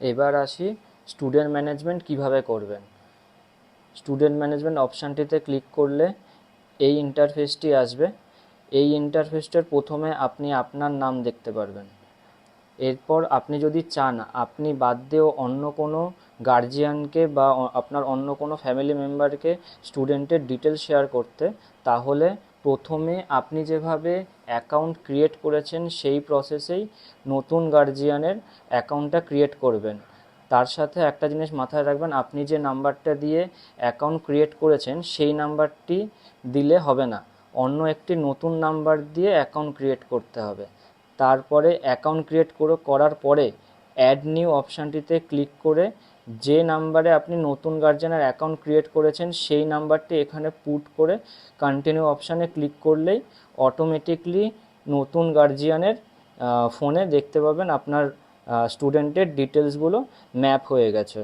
এবার আসি student management কিভাবে করবেন। স্টুডেন্ট ম্যানেজমেন্ট অপশানটিতে ক্লিক করলে এই ইন্টারফেসটি আসবে। এই ইন্টারফেসটার প্রথমে আপনি আপনার নাম দেখতে পারবেন। এরপর আপনি যদি চান আপনি বাদ দিয়েও অন্য কোনো গার্জিয়ানকে বা আপনার অন্য কোনো ফ্যামিলি মেম্বারকে স্টুডেন্টের ডিটেলস শেয়ার করতে, তাহলে প্রথমে আপনি যেভাবে অ্যাকাউন্ট ক্রিয়েট করেছেন সেই প্রসেসেই নতুন গার্জিয়ানের অ্যাকাউন্টটা ক্রিয়েট করবেন। তার সাথে একটা জিনিস মাথায় রাখবেন, আপনি যে নাম্বারটা দিয়ে অ্যাকাউন্ট ক্রিয়েট করেছেন সেই নাম্বারটি দিলে হবে না, অন্য একটি নতুন নাম্বার দিয়ে অ্যাকাউন্ট ক্রিয়েট করতে হবে। তারপরে অ্যাকাউন্ট ক্রিয়েট করার পরে অ্যাড নিউ অপশানটিতে ক্লিক করে যে নাম্বারে আপনি নতুন গার্জিয়ানের অ্যাকাউন্ট ক্রিয়েট করেছেন সেই নাম্বারটি এখানে পুট করে কন্টিনিউ অপশানে ক্লিক করলেই অটোমেটিকলি নতুন গার্জিয়ানের ফোনে দেখতে পাবেন আপনার স্টুডেন্টের ডিটেলসগুলো ম্যাপ হয়ে গেছে।